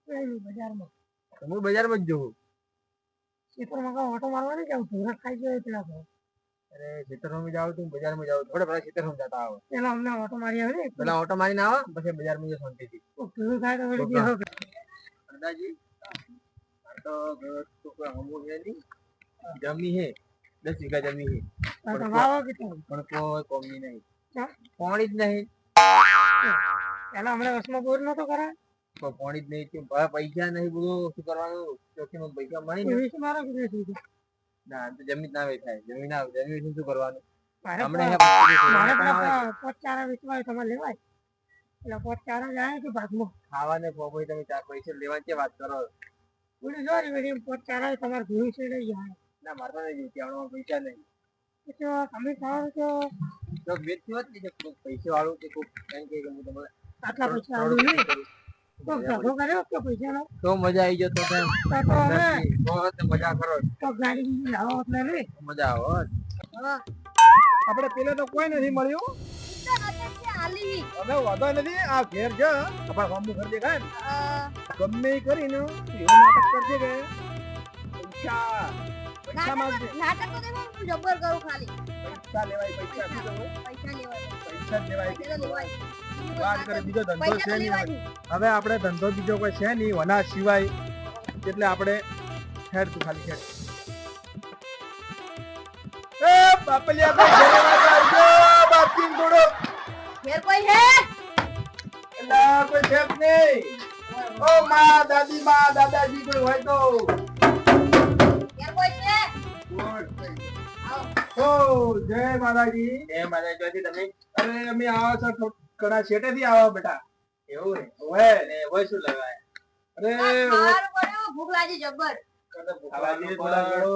બજારમાં હું બજારમાં જ જોઉં. ખેતરમાં કાં ઓટો મારવાની કે ઢોરા ખાઈ જાય પેલા તો અરે ખેતરમાં જાવ તું બજારમાં જાવ થોડા પેલા ખેતરમાં જતા આવો પેલા અમને ઓટો મારી આવે ને પેલા ઓટો મારીને આવો પછી બજારમાં જઈ શાંતિથી ઢોરું થાય તો વળી બેહો દાદાજી આ તો ઘર તો કોઈ હમું હે નહીં જમી હે 10 વીઘા જમી હે તો વાવો કે પણ કોઈ કોમની નહીં ચા? પાણી જ નહીં પેલા હમણાં વસમાં બોર નતો કરાય પણ પાણી જ નહીં તો પૈસા નહીં બધું શું કરવાનું ચોખીમાં પૈસા મળી ને વીસ મારો કે વીસ વીઘા? ના તો જમીન ના વેચાય જમીન શું કરવાનું મારે હમણાં મારે પેલા પોત ચારા વેચવા તમારે લેવાય એટલે પોત ચારા જાય કે ભાગમાં ખાવાને પોપઈ તમે 4 પૈસા લેવાની છે વાત કરો બોલી જો રે વેડી પોત ચારા તમારે ઘૂઈ છે લઈ જાય ના મારતો નહીં જોઈતી આવડમાં પૈસા નહીં તો તમે ખાવ તો તો વેચવા જ નહીં કોઈ પૈસા વાળું કે કોઈ એમ કે હું તમને આટલા પૈસા આવું નહીં તો ધંધો કર્યો તો પૈસાનો તો મજા આવી જતો તો હવે બહુ મજા કરો તો ગાડી લાવો એટલે રે મજા આવે આપણે પેલે તો કોઈ નથી મળ્યું હવે વાંધો નથી આ ઘેર છે આપણા ગામનું ઘર દેખાય ને ગમે એ કરીને એવું નાટક કરજે કે પૈસા પૈસા માંગજે નાટક તો દેખો હું જબર કરું ખાલી પૈસા લેવાય પૈસા બીજો પૈસા લેવાય પૈસા જ લેવાય પૈસા લેવાય વાત કરે બીજો ધંધો પૈસા છે તો નહીં લેવાય હવે આપણે ધંધો બીજો કોઈ છે નહીં વના સિવાય એટલે આપણે હેડ તું ખાલી હેડ એ બાપલિયા કોઈ ઘરે વાત આવજો બાપજી થોડો ઘેર કોઈ હે એલા કોઈ છે જ નહીં ઓ માં દાદી માં દાદાજી કોઈ હોય તો ઘેર કોઈ છે ઓ જય માતાજી એ મારા જોથી તમે અરે અમે આવો છો કડા શેટે થી આવો બેટા એવું હે ઓએ ને હોય શું લગાય અરે ખાવાનું પડ્યું ભૂખ લાગી જબર ખાવાની થોડા ગળો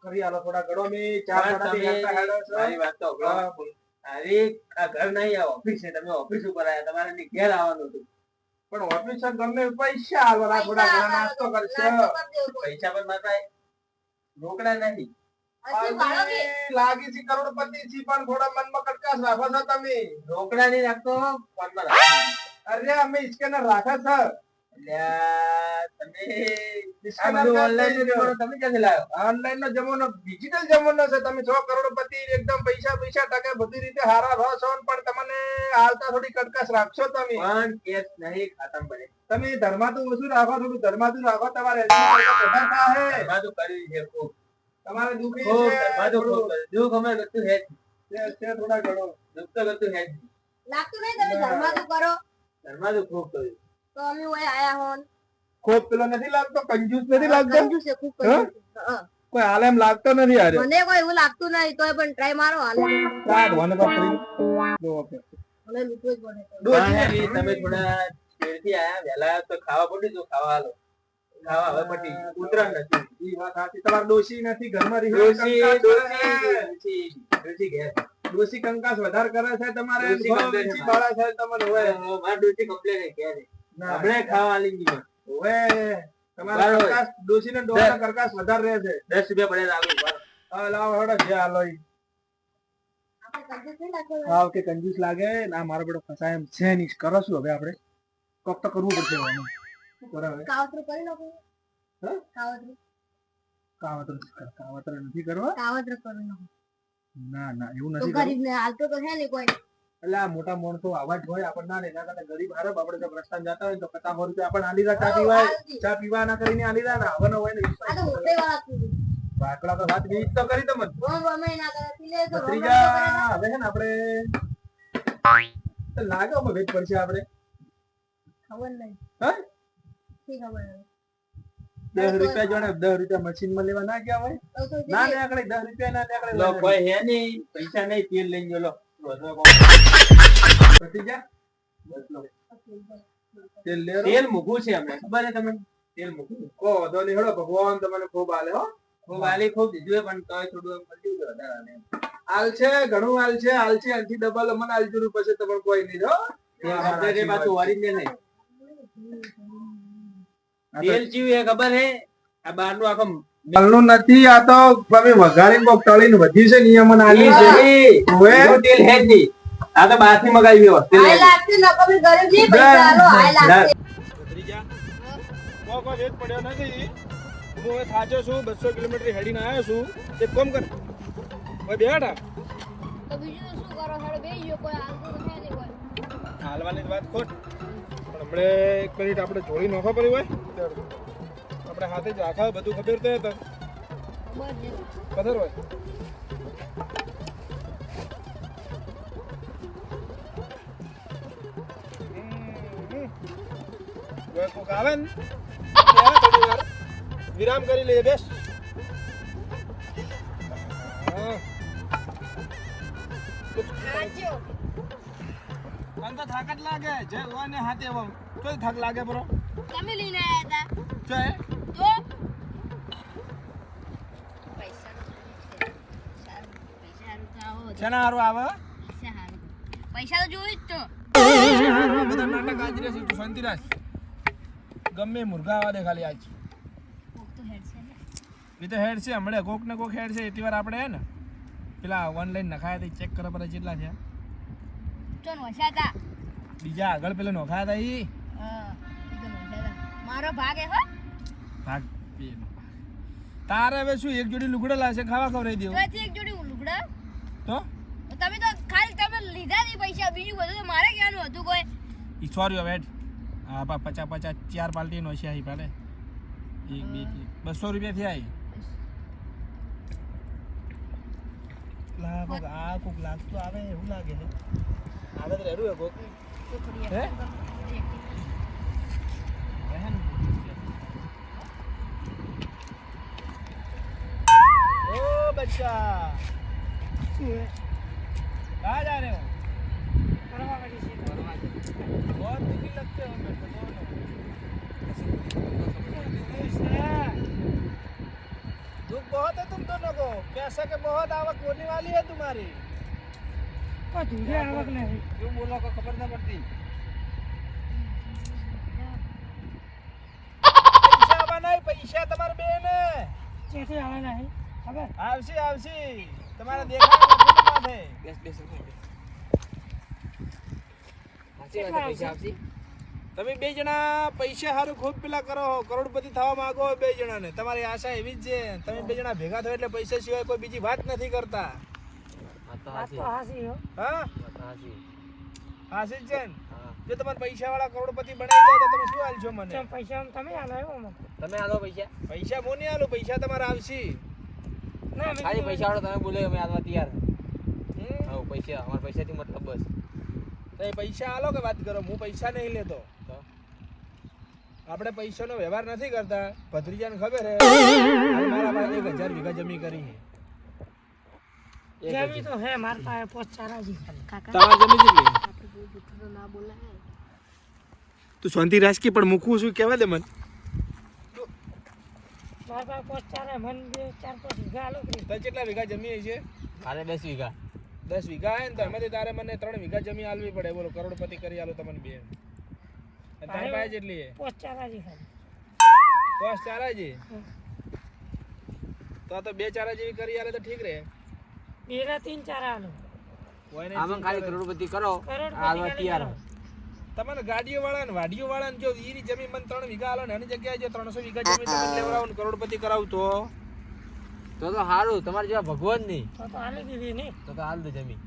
કરી આલો થોડા ગળો મે ચાર થોડા થી હેડતા હેડો છો મારી વાત તો અરે આ ઘર નહીં આ ઓફિસ છે તમે ઓફિસ ઉપર આયા તમારે ની ઘેર આવવાનું હતું પણ ઓફિસર ગમે પૈસા આલવાના થોડા ઘણા નાસ્તો કરશે પૈસા પણ માતા રોકડા નહીં હજી વાળો કે લાગી છે કરોડપતિ છે પણ થોડા મનમાં કટકાશ રાખો છો તમે રોકડા નહીં રાખતો ફોનમાં રાખો અરે અમે સ્કેનર રાખે છે અલ્યા તમે આ સ્કેનર બધું ઓનલાઈન જમાનો તમે ક્યાંથી લાવ્યો ઓનલાઈન નો જમાનો ડિજિટલ જમાનો છે તમે 100 કરોડપતિ એકદમ પૈસા ટકે બધી રીતે હારા રહો છો પણ તમને હાલતા થોડી કટકાશ રાખશો તમે પણ કેસ નહીં ખાતમ બને તમે ધર્માતું ઓછું રાખો થોડું ધર્માતું રાખો તમારે વધારે થાય ધર્માદુ કર્યું છે ખૂબ તમારે દુખી ખૂબ છે ધર્માદુ ખૂબ કર્યું. દુઃખ અમે ગતું હે જ. છે થોડા ઘણો દુઃખ તો ગતું હે જ. લાગતું નહીં તમે ધર્માદુ કરો ધર્માદુ ખૂબ કર્યું. તો અમે ઓય આયા હોન ખોટ પેલો નથી લાગતો કંજૂસ નથી લાગતો કંજૂસ છે ખૂબ કંજૂસ છે. હા. કોઈ હાલ એમ લાગતો નથી યાર મને કોઈ એવું લાગતું નહીં તોય પણ ટ્રાય મારો હાલે સાત વન બાપરી દો ઓકે મને લૂટવું જ પડે પણ એવી તમે થોડા દેરથી આયા વહેલા તો ખાવા પડ્યું તો ખાવા હાલો ખાવા હવે પટી ઉતરણ નથી ઈ વાત સાચી તમાર ડોશી નથી ઘરમાં રહી ડોસી ઘેર ડોશી કંકાસ વધારે કરે છે તમારે ડોશી બહુ complain વીછી બાળા છે તમને હોય માર ડોસી કમ્પ્લેન ઘેર ના આપણે ખાવા આલી ગઈ હોય તમારે બરાબર. કંકાસ ડોશી ને ડોશા કંકાસ વધારે રહે છે 10 રૂપિયા પડે લાગુ હા લાવ હડો જે હાલો ઈ આપણે કંજૂસ નહીં લાગતો હા કે કંજૂસ લાગે ના મારો બેટો ફસાય એમ છે નહીં કરો શું હવે આપણે કોક તો કરવું પડશે હવે શું કરે હવે કાવતરું કરી નાખો હા? કાવતરું કાવતર નથી કરવા કાવતરું કરી નાખો ના ના એવું તો નથી કરવું ગરીબ ને હાલતો તો હે નહીં કોઈ એટલે આ મોટા માણસો આવા જ હોય આપણને ના એના કરતા ગરીબ હારબ આપણે જો રસ્તામાં જતા હોય તો 50 રૂપિયા આપણને આલી દા ચા પીવાય ચા પીવા ના કરીને આલી દા ને આવવાનો હોય ને આ તો મોટે વાળા કીધું બાકડા તો વાત બીજ તો કરી તમને રોમ રમે ના કરે પીલે તો રોમ રમે ત્રીજા હવે છે ને આપણે લાગે અમે વેચ પડશે આપણે ખબર નહીં હા શી ખબર નહીં 10 રૂપિયા જોડે 10 રૂપિયા મશીન માં લેવા ના ગયા હોય તો તો ના ને આકડે 10 રૂપિયા ના આકડે લો કોઈ હે નહીં પૈસા નહીં તેલ લઈને જો લો ત્રીજા તેલ લે તેલ મૂકવું છે અમને ખબર છે તમને તેલ મૂકવું કો દો ની હળો ભગવાન તમને ખૂબ આલે હો ખૂબ આલી ખૂબ દીધું પણ તોય થોડું એમ કર્યું કે વધારે આલે આલ છે ઘણું આલ છે આથી ડબલ મને આલ જરૂર પછી તમને કોઈ નહીં હો તે પાછું ઓરિજિનલ નહીં તેલ ચીવું એ ખબર હે આ બહારનું આખો મલનું નથી આ તો તમે વઘારીને કોક તળીને વધી છે નિયમન આલી છે ઓએ તેલ હે જ નહીં આ તો બહારથી મગાવી તેલ હાય લાગતી ન કભી ગરીબ ની પૈસા આલો હાય લાગતી ભત્રીજા કોઈ વેચ પડ્યો નથી. હું હવે થાચો છું, 200 કિલોમીટર હેડીને આવ્યો છું. એક કામ કર, ભાઈ બેઠા તો બીજું તો શું કરો? હેડો બેસી ગયો, કોઈ હાલતું નથી નહીં કોઈ. હાલવાની વાત ખોટ, પણ હમણે 1 મિનિટ આપણે જોડી નોખા પડી હોય આપણે હાથે જ રાખા બધું ખબર તો હતા ખબર છે. પથર હોય કોઈ કોક આવે ને ત્યારે થોડી વાર વિરામ કરી લઈએ. બેસ હા સાચો. મને તો થાક જ લાગે જે હોય ને હાથે હવે તો થાક લાગે બરો તમે લઈને આવ્યા હતા છે તો પૈસા તો સારું. પૈસા સારું તો આવો. શેના હારું આવે પૈસા સારું. પૈસા તો જોઈ જ તો. બધા નાટક આજ રહેશે તું શાંતિ રાખ. ગમે મુર્ગા આવા દે ખાલી આજ કોક તો હેડ છે ને. એ તો હેડ છે હમણે કોક ને કોક હેડ છે. એટલી વાર આપણે હે ને પેલા ઓનલાઈન નખાયા હતા ચેક કરવા પડે કેટલા થયા. ચોન વસ્યા હતા. બીજા આગળ પેલા નખાયા હતા ઈ હા, એ તો વસ્યા હતા. મારો ભાગ હે હો. ભાગ પેલો તારે હવે શું એક જોડી લુગડા લાવશે ખાવા ખવડાવી દેવું તોયથી એક જોડી લુગડા. તો તમે તો ખાલી તમે લીધા જ પૈસા, બીજું બધું તો મારે કહેવાનું હતું કોઈ. ઈ સોરી હવે હા 50 4 પાલટી નો છે અહીં પાડે 1 2 200 રૂપિયા થી આવી લાગો આ કોક લાગતું આવે એવું લાગે છે. આવે તો રેડું હે કોક તો થોડી હે? બહેન ओ बच्चा कहाँ जा रहे हो? बहुत दुखी लगते हो मेरे को दोनों। दुख बहुत है तुम दोनों को. पैसा के बहुत आवक होने वाली है तुम्हारी. કોઈ ધૂળે આવક નહીં. क्यों बोलो को खबर न पड़ती. पैसा बनाई पैसा तुम्हारे बेन है. જેથી આવે નહીં ખબર. આવશે આવશે તમારે દેખાય છે. બેસ બેસ તમે બે જણા પૈસા સારું ખૂબ પેલા કરો કરોડપતિ થવા માંગો બે જણાને તમારી આશા એવી જ છે. તમે બે જણા ભેગા થયો એટલે પૈસા સિવાય કોઈ બીજી વાત નથી કરતા. વાત તો હાસી હો. હા હાસી જ છે ને? જો તમારે પૈસા વાળા કરોડપતિ બનાવી જાય તો તમે શું હાલશો મને? કેમ પૈસા તમે આલો એવો મને. તમે આલો પૈસા પૈસા હું નહીં આલું પૈસા તમારે આવશે. ના મેં ખાલી કીધું, પૈસા વાળો તમે બોલે અમે આલવા તૈયાર હમ? હા પૈસા અમારા પૈસાથી મતલબ બસ તો એ પૈસા આલો કે વાત કરો. હું પૈસા નહીં લેતો. તો આપણે પૈસાનો વ્યવહાર નથી કરતા. ભત્રીજાને ખબર હે મારા ભાઈ 1000 વીઘા જમીન કરી છે. જમી તો હે માર પાસે પોચ ચારાજી ખાલી. કાકા તમારી જમીન કેટલી? આપણે બહુ જૂઠું તો ના બોલાય. તું શાંતિ રાખી પણ મૂકવું છું કહેવા દે મને. માર પાસે પોચ ચારા મન 4-5 વીઘા આલો કરી. તારે કેટલા વીઘા જમીન છે? મારે 10 વીઘા 10 વીઘા હે ને તો એમાંથી તારે મને 3 વીઘા જમીન આલવી પડે. બોલો કરોડપતિ કરી આલો તમને બેન. અને તારી પાસે જેટલી છે પોચ ચારાજી ખાલી. બસ ચારાજી. તો આ તો 2 ચારા જેવી કરી આલે તો ઠીક રહે. 2 ના 3 ચારા આલો. કોઈને આમાં ખાલી કરોડપતિ કરો કરોડપતિ આલવા ખાલી તૈયાર કરો. તમને ગાડીઓ વાળા ને વાડીઓ વાળા ને જો ઈ જમીન મને 3 વીઘા આલો ને એની જગ્યાએ જો 300 વીઘા જમીન તમને લેવડાવો ને કરોડપતિ કરાવું તો તો સારું તમારે જેવા ભગવાન નહીં તો આલી દીધી ને. તો હાલ દે જમીન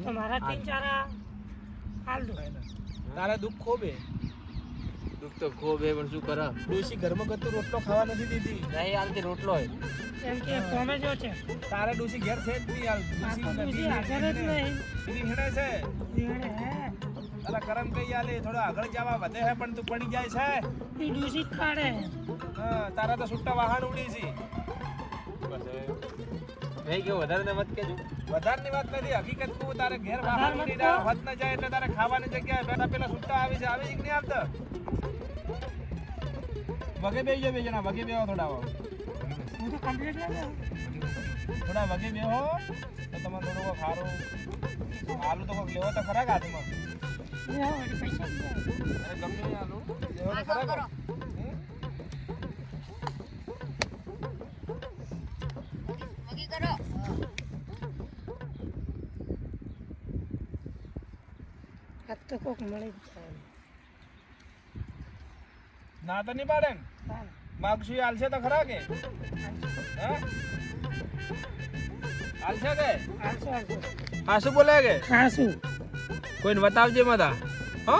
તો મારા 3 ચારા હાલ દો. તારે દુઃખ ખોબે. દુઃખ તો ખૂબ હે પણ શું કરે ડોશી ઘરમાં ગતું રોટલો ખાવા નથી દીધી. નહીં હાલતી રોટલો હોય એમ કે કોમે જો છે તારે ડોશી ઘેર છે જ નહીં હાલ. આ તો બીજી હાજર જ નહીં. બીજી હેડે છે. રેડે હે અલા કરમ કઈ આલે થોડો આગળ જવા વધે છે પણ તું પડી જાય છે. ઈ ડૂસી જ પાડે. હા તારા તો છૂટા વાહન ઉડી છે. નહીં કેવું વધારે ને મત કેજો વધારની વાત નથી હકીકત કહું તારે ઘેર વાહન વધારે ઉડી મત ના કહો. હોત ન જાય એટલે તારે ખાવાની જગ્યાએ બેઠા પેલા છૂટા આવી છે આવી જ નહીં આવતા. વગે બેહી જાવ બે જણા વગે બેહો થોડા હું તો કમ્પ્લીટ લઈ લઉં. થોડા વગે બેહો તો તમને થોડું કોક સારું આલુ તો કોક લેવો તો ખરા કે હાથમાં. લે આવો, એટલે પૈસા દીધા. અરે ગમે તે આલુ લેવો તો ખરા કે? હમ? વગી કરો. આજ તો કોક મળી જ જાય. ના તો નહીં પાડે ને માગશું હાલશે તો ખરા કે હે હાલશે કે હા શું બોલે કે ખાસું કોઈને બતાવજે મતા હો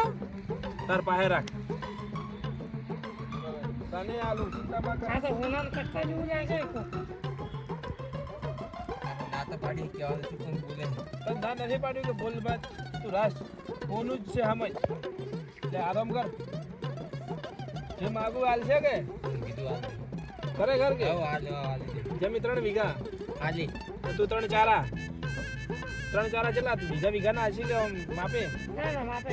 તાર પાસે રાખ તને આલુ ચિંતા માં કર આ તો હોનાન કટકા જેવું લાગે છે ના તો પાડી કેવા શું કોણ બોલે તને ના નથી પાડ્યું કે બોલ બાત તું રાસ કોનું જ છે સમજ લે આરામ કર જે માગું હાલશે કે કીધું આ ખરેખર કે આવો આ લેવા વાલી જમી 3 વીઘા આલી તો તું 3 ચારા કેટલા તું બીજા ના હશી કે આમ માપે ના ના માપે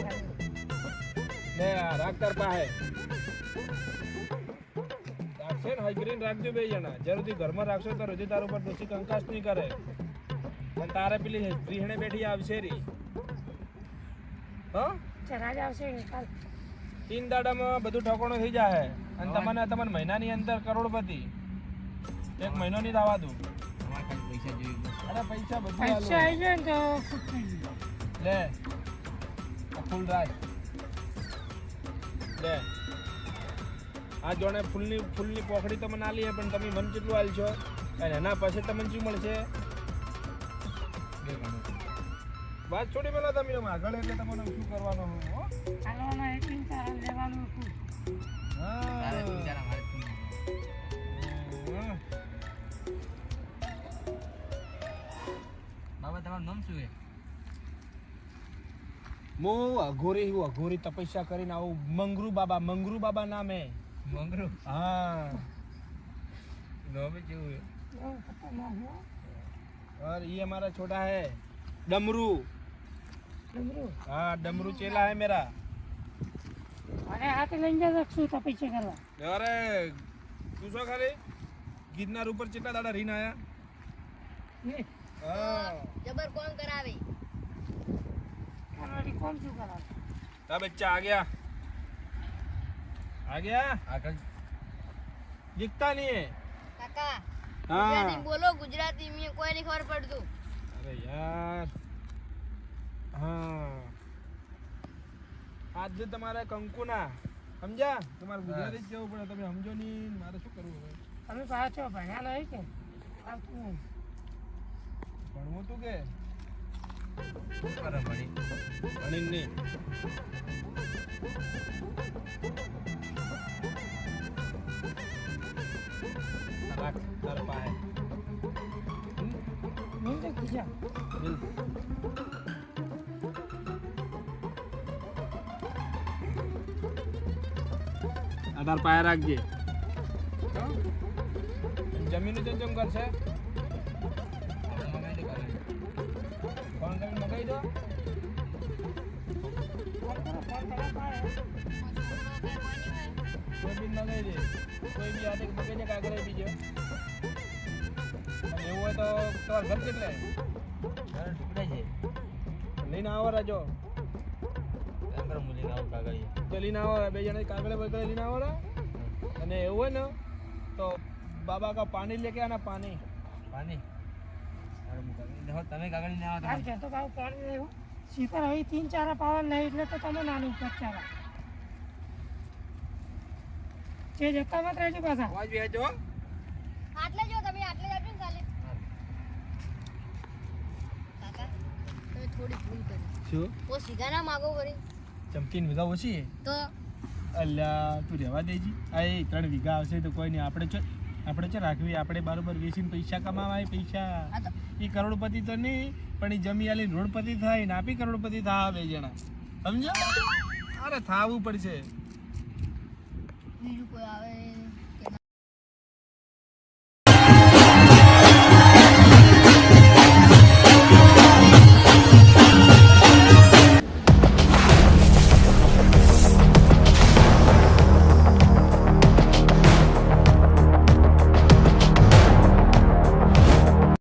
લે આ રાખ તાર પાસે રાખશે ને હાઈગ્રીન રાખજો બે જણા જરૂરથી ઘરમાં રાખશો તો રોજી તાર ઉપર દોષી કંકાસ નહીં કરે પણ તારે પેલી રીહણે બેઠી આવશે રી હા રાજ આવશે કાલ 3 દાડામાં બધું ઠોકણું થઈ જાય અને તમને મહિનાની અંદર કરોડપતિ 1 મહિનો નહીં થવા દઉં અમારે ખાલી પૈસા જોઈએ અરે પૈસા બધું પૈસા આલું. આવી જાય ને તો ખુશ થઈ જાય લે આ ફૂલ રાખ લે આ જોણે ફૂલની પોખડી તમને આલી હે પણ તમે મન કેટલું આલશો અને એના પછી તમને શું મળશે બે ગણું વાત છોડી મેલો તમે આમ આગળ એટલે તમને શું કરવાનું હો હાલવાના એકલી તારા લેવાનું હતું તારે હા બિચારા મારે બાબા તમારું નામ શું છે હું અઘોરી તપસ્યા કરીને આવું મંગરૂ બાબા નામ હે મંગરું हाँ નામ કેવું છે और ये हमारा छोटा है डमरू हाँ डमरू चेला है मेरा અરે હાથે લઈને જા શકશું તો પૈસા કરવા अरे तू शो खाली गिरनार ऊपर चेटला दादा રીન આયા हाँ જબર કોણ કરાવે કરવાડી કોણ શું કરાવે ता बच्चा आ गया આગળ दिखता नहीं है કાકા हाँ ગુજરાતી બોલો ગુજરાતી મેં કોઈ નહીં ખબર પડતું अरे यार हाँ आज जो તમારા કંકુના સમજ્યા તમારે ગુજરાતી જ જવું પડે તમે સમજો નહીં મારે શું કરવું હવે તમે પાછો ભણ્યા નહીં કે આવતું નહીં ભણવું તું કે કરે મળી ભણીને નહીં રાખ તારા પાસે નહીં તો ખીજા બિલ આધાર પાસે રાખજે જમીન જમ કરશે આપણે મગાઈ દે કાલે ફોન કરીને મગાઈ દો ફોન કરો ફોન કરવા પાડે કોઈ બી મગાઈ દે કોઈ બી આતે મગાઈ દે કાગળ બીજો અને એવું હોય તો તમારું ઘર કેટલે ઘર ટુકડા છે લઈને આવો રાજો અંદર મુલી આવું કાગળ તો લઈને આવો બે જણા કાગળે બગડે લઈને આવો રા અને એવું હોય ને તો બાબા કા પાણી લેકે આના પાણી પાણી અરે મુકા તમે કાગળ ને આવો આજ તમે જતો ભાવ પાણી લેવું શીતળ હવે 3-4 પાવર નહીં એટલે તો તમે નાનું પચારા જે જતા મત રહેજો પાછા અવાજ બી આજો આટલે જો તમે આટલે જ આપજો ને કાલે કાકા તમે થોડી ભૂલ કરી શું ઓ સીધા ના માગો કરી ચમકીને વીઘા ઓછી છે તો અલ્યા તું રહેવા દેજી આ એ 3 વીઘા આવશે તો કોઈ નહીં આપણે ચો રાખવી આપણે બરોબર વેચીને પૈસા કમાવાય પૈસા આ તો એ કરોડપતિ તો નહીં પણ એ જમી આલી રોડપતિ થાય ને આપી કરોડપતિ થા બે જણા સમજો અરે થાવું પડશે બીજું કોઈ આવે